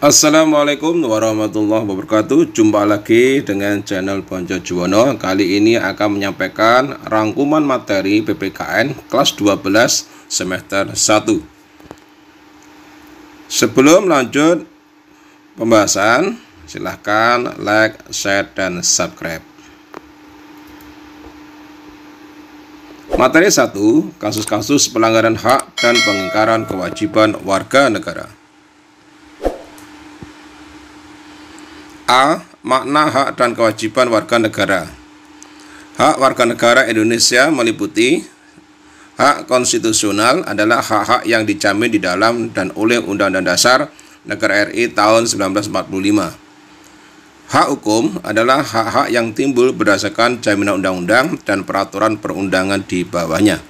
Assalamualaikum warahmatullahi wabarakatuh. Jumpa lagi dengan channel Bonjo Juwono. Kali ini akan menyampaikan rangkuman materi PPKN kelas 12 semester 1. Sebelum lanjut pembahasan, silahkan like, share, dan subscribe. Materi 1, kasus-kasus pelanggaran hak dan pengingkaran kewajiban warga negara. A. Makna hak dan kewajiban warga negara. Hak warga negara Indonesia meliputi: hak konstitusional adalah hak-hak yang dijamin di dalam dan oleh Undang-Undang Dasar Negara RI tahun 1945. Hak hukum adalah hak-hak yang timbul berdasarkan jaminan undang-undang dan peraturan perundangan di bawahnya.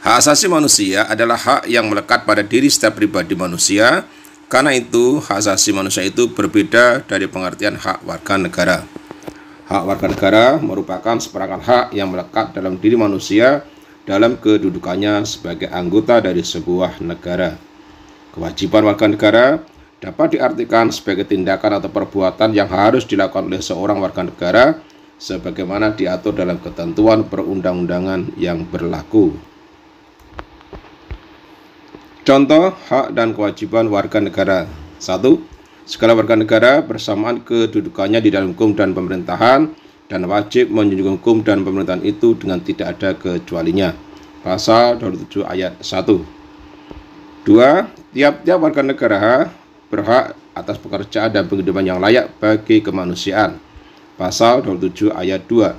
Hak asasi manusia adalah hak yang melekat pada diri setiap pribadi manusia. Karena itu, hak asasi manusia itu berbeda dari pengertian hak warga negara. Hak warga negara merupakan seperangkat hak yang melekat dalam diri manusia dalam kedudukannya sebagai anggota dari sebuah negara. Kewajiban warga negara dapat diartikan sebagai tindakan atau perbuatan yang harus dilakukan oleh seorang warga negara sebagaimana diatur dalam ketentuan perundang-undangan yang berlaku. Contoh hak dan kewajiban warga negara. 1. Segala warga negara bersamaan kedudukannya di dalam hukum dan pemerintahan dan wajib menjunjung hukum dan pemerintahan itu dengan tidak ada kecualinya. Pasal 27 ayat 1. 2. Tiap-tiap warga negara berhak atas pekerjaan dan penghidupan yang layak bagi kemanusiaan. Pasal 27 ayat 2.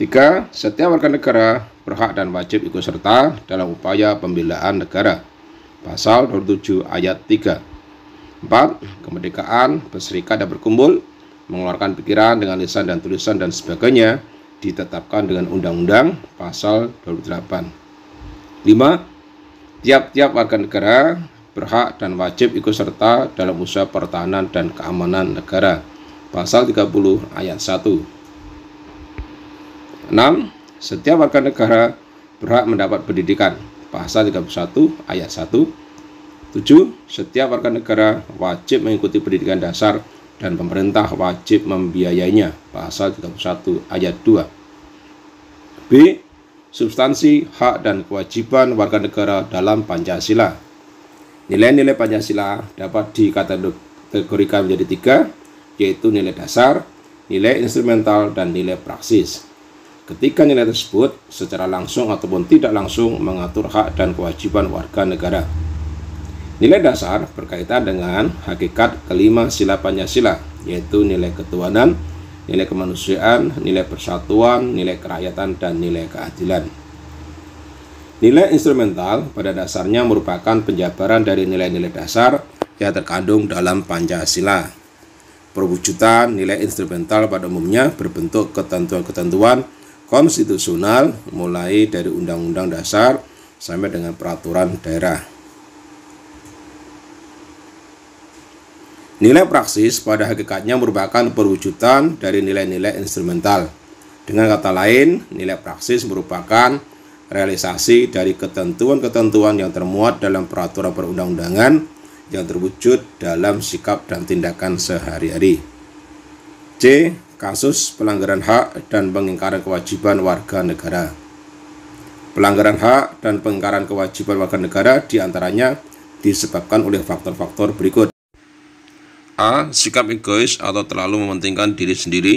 3. Setiap warga negara berhak dan wajib ikut serta dalam upaya pembelaan negara. Pasal 27 ayat 3. 4. Kemerdekaan berserikat dan berkumpul, mengeluarkan pikiran dengan lisan dan tulisan dan sebagainya ditetapkan dengan undang-undang. Pasal 28. 5. Tiap-tiap warga negara berhak dan wajib ikut serta dalam usaha pertahanan dan keamanan negara. Pasal 30 ayat 1. 6. Setiap warga negara berhak mendapat pendidikan. Pasal 31 ayat 1. 7. Setiap warga negara wajib mengikuti pendidikan dasar dan pemerintah wajib membiayainya. Pasal 31 ayat 2. B. Substansi hak dan kewajiban warga negara dalam Pancasila. Nilai-nilai Pancasila dapat dikategorikan menjadi 3, yaitu nilai dasar, nilai instrumental, dan nilai praksis. Ketiga nilai tersebut secara langsung ataupun tidak langsung mengatur hak dan kewajiban warga negara. Nilai dasar berkaitan dengan hakikat kelima sila Pancasila, yaitu nilai ketuhanan, nilai kemanusiaan, nilai persatuan, nilai kerakyatan, dan nilai keadilan. Nilai instrumental pada dasarnya merupakan penjabaran dari nilai-nilai dasar yang terkandung dalam Pancasila. Perwujudan nilai instrumental pada umumnya berbentuk ketentuan-ketentuan konstitusional mulai dari Undang-Undang Dasar sampai dengan peraturan daerah. Nilai praksis pada hakikatnya merupakan perwujudan dari nilai-nilai instrumental. Dengan kata lain, nilai praksis merupakan realisasi dari ketentuan-ketentuan yang termuat dalam peraturan perundang-undangan yang terwujud dalam sikap dan tindakan sehari-hari. C. Kasus pelanggaran hak dan pengingkaran kewajiban warga negara. Pelanggaran hak dan pengingkaran kewajiban warga negara diantaranya disebabkan oleh faktor-faktor berikut. A. Sikap egois atau terlalu mementingkan diri sendiri.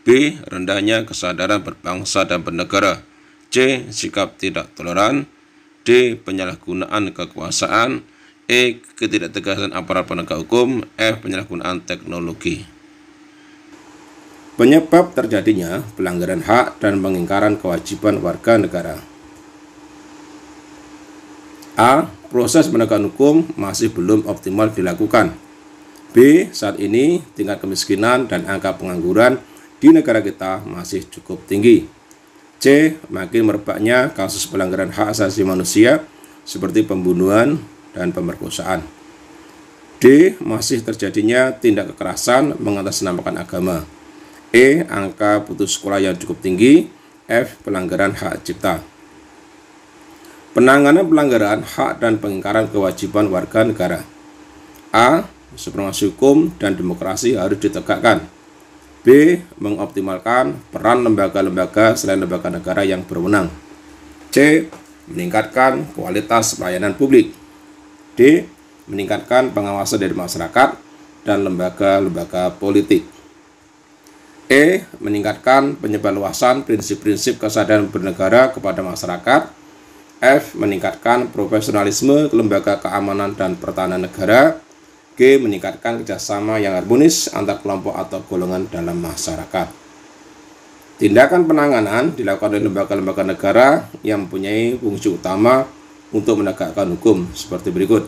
B. Rendahnya kesadaran berbangsa dan bernegara. C. Sikap tidak toleran. D. Penyalahgunaan kekuasaan. E. Ketidaktegasan aparat penegak hukum. F. Penyalahgunaan teknologi. Penyebab terjadinya pelanggaran hak dan pengingkaran kewajiban warga negara. A. Proses penegakan hukum masih belum optimal dilakukan. B. Saat ini tingkat kemiskinan dan angka pengangguran di negara kita masih cukup tinggi. C. Makin merebaknya kasus pelanggaran hak asasi manusia seperti pembunuhan dan pemerkosaan. D. Masih terjadinya tindak kekerasan mengatasnamakan agama. E. Angka putus sekolah yang cukup tinggi. F. Pelanggaran hak cipta. Penanganan pelanggaran hak dan pengingkaran kewajiban warga negara. A. supremasi hukum dan demokrasi harus ditegakkan. B. Mengoptimalkan peran lembaga-lembaga selain lembaga negara yang berwenang. C. Meningkatkan kualitas pelayanan publik. D. Meningkatkan pengawasan dari masyarakat dan lembaga-lembaga politik. E. Meningkatkan penyebarluasan prinsip-prinsip kesadaran bernegara kepada masyarakat. F. Meningkatkan profesionalisme lembaga keamanan dan pertahanan negara. G. Meningkatkan kerjasama yang harmonis antar kelompok atau golongan dalam masyarakat. Tindakan penanganan dilakukan oleh lembaga-lembaga negara yang mempunyai fungsi utama untuk menegakkan hukum seperti berikut.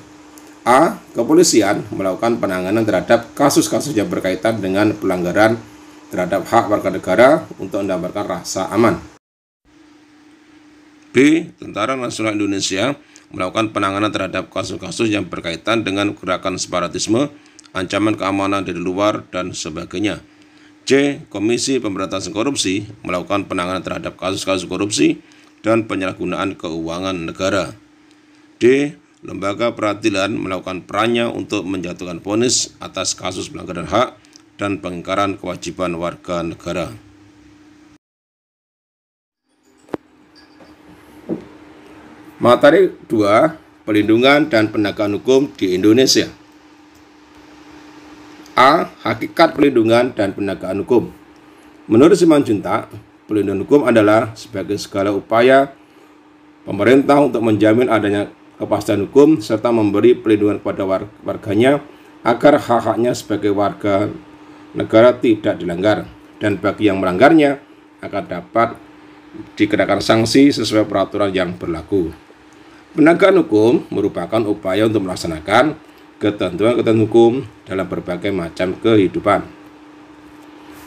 A. Kepolisian melakukan penanganan terhadap kasus-kasus yang berkaitan dengan pelanggaran terhadap hak warga negara untuk mendapatkan rasa aman. B. Tentara Nasional Indonesia melakukan penanganan terhadap kasus-kasus yang berkaitan dengan gerakan separatisme, ancaman keamanan dari luar, dan sebagainya. C. Komisi Pemberantasan Korupsi melakukan penanganan terhadap kasus-kasus korupsi dan penyalahgunaan keuangan negara. D. Lembaga peradilan melakukan perannya untuk menjatuhkan vonis atas kasus pelanggaran hak dan pengingkaran kewajiban warga negara. Materi 2. Pelindungan dan penegakan hukum di Indonesia. A. Hakikat pelindungan dan penegakan hukum. Menurut Simanjuntak, pelindungan hukum adalah sebagai segala upaya pemerintah untuk menjamin adanya kepastian hukum serta memberi pelindungan kepada warganya agar hak-haknya sebagai warga negara tidak dilanggar, dan bagi yang melanggarnya akan dapat dikenakan sanksi sesuai peraturan yang berlaku. Penegakan hukum merupakan upaya untuk melaksanakan ketentuan-ketentuan hukum dalam berbagai macam kehidupan.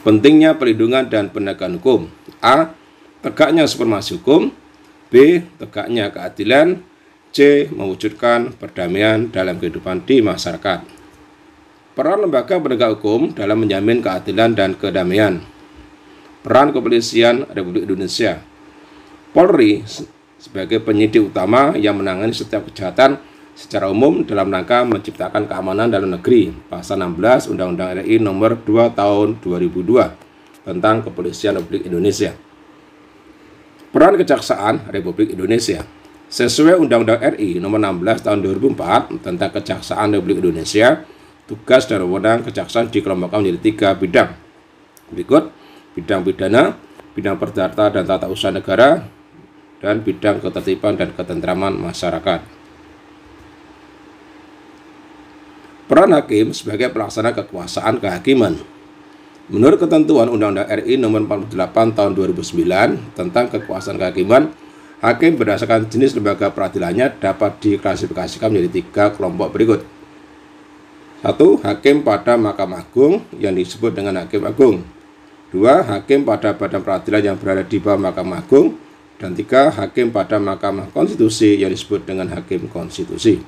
Pentingnya perlindungan dan penegakan hukum. A. Tegaknya supremasi hukum. B. Tegaknya keadilan. C. Mewujudkan perdamaian dalam kehidupan di masyarakat. Peran lembaga penegak hukum dalam menjamin keadilan dan kedamaian. Peran Kepolisian Republik Indonesia. Polri sebagai penyidik utama yang menangani setiap kejahatan secara umum dalam rangka menciptakan keamanan dalam negeri. Pasal 16 Undang-Undang RI Nomor 2 Tahun 2002 tentang Kepolisian Republik Indonesia. Peran Kejaksaan Republik Indonesia. Sesuai Undang-Undang RI Nomor 16 Tahun 2004 tentang Kejaksaan Republik Indonesia, tugas dan wewenang kejaksaan dikelompokkan menjadi 3 bidang. Berikut: bidang pidana, bidang perdata dan tata usaha negara, dan bidang ketertiban dan ketentraman masyarakat. Peran hakim sebagai pelaksana kekuasaan kehakiman. Menurut ketentuan Undang-Undang RI Nomor 48 Tahun 2009 tentang kekuasaan kehakiman, hakim berdasarkan jenis lembaga peradilannya dapat diklasifikasikan menjadi 3 kelompok berikut. 1. Hakim pada Mahkamah Agung yang disebut dengan Hakim Agung. 2. Hakim pada badan peradilan yang berada di bawah Mahkamah Agung. Dan 3. Hakim pada Mahkamah Konstitusi yang disebut dengan Hakim Konstitusi.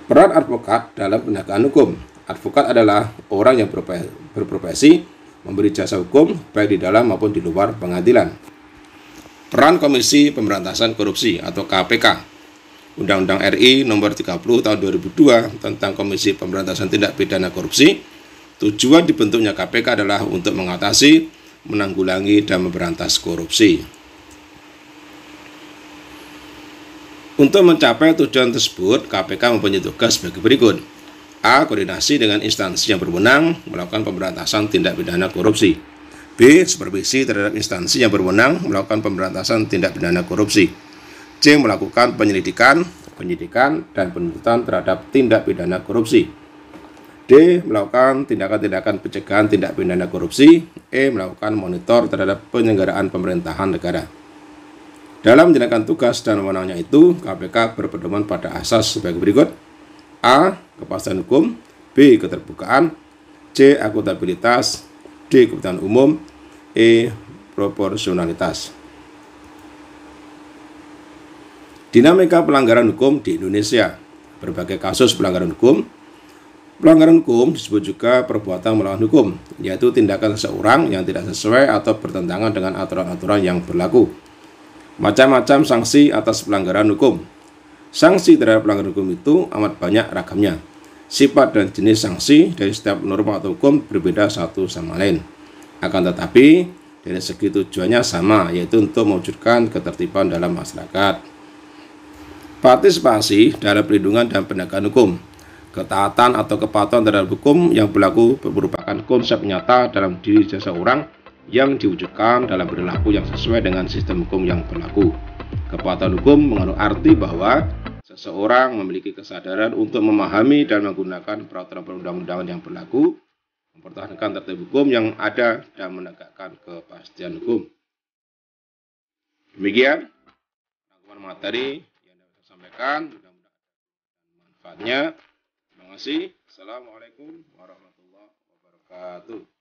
Peran advokat dalam penegakan hukum. Advokat adalah orang yang berprofesi memberi jasa hukum baik di dalam maupun di luar pengadilan. Peran Komisi Pemberantasan Korupsi atau KPK. Undang-Undang RI Nomor 30 Tahun 2002 tentang Komisi Pemberantasan Tindak Pidana Korupsi. Tujuan dibentuknya KPK adalah untuk mengatasi, menanggulangi, dan memberantas korupsi. Untuk mencapai tujuan tersebut, KPK mempunyai tugas sebagai berikut. A. Koordinasi dengan instansi yang berwenang melakukan pemberantasan tindak pidana korupsi. B. Supervisi terhadap instansi yang berwenang melakukan pemberantasan tindak pidana korupsi. C. Melakukan penyidikan, dan penuntutan terhadap tindak pidana korupsi. D. Melakukan tindakan-tindakan pencegahan tindak pidana korupsi. E. Melakukan monitor terhadap penyelenggaraan pemerintahan negara. Dalam menjalankan tugas dan wewenangnya itu, KPK berpedoman pada asas sebagai berikut. A. Kepastian hukum. B. Keterbukaan. C. Akuntabilitas. D. Kepentingan umum. E. Proporsionalitas. Dinamika pelanggaran hukum di Indonesia. Berbagai kasus pelanggaran hukum. Pelanggaran hukum disebut juga perbuatan melawan hukum, yaitu tindakan seseorang yang tidak sesuai atau bertentangan dengan aturan-aturan yang berlaku. Macam-macam sanksi atas pelanggaran hukum. Sanksi terhadap pelanggaran hukum itu amat banyak ragamnya. sifat dan jenis sanksi dari setiap norma atau hukum berbeda satu sama lain. Akan tetapi, dari segi tujuannya sama, yaitu untuk mewujudkan ketertiban dalam masyarakat. Partisipasi dalam perlindungan dan penegakan hukum. Ketaatan atau kepatuhan terhadap hukum yang berlaku merupakan konsep nyata dalam diri seseorang yang diwujudkan dalam perilaku yang sesuai dengan sistem hukum yang berlaku. Kepatuhan hukum mengandung arti bahwa seseorang memiliki kesadaran untuk memahami dan menggunakan peraturan perundang-undangan yang berlaku, mempertahankan tertib hukum yang ada, dan menegakkan kepastian hukum. Demikian rangkuman materi yang dapat saya sampaikan. Mudah-mudahan manfaatnya. Terima kasih. Assalamualaikum warahmatullahi wabarakatuh.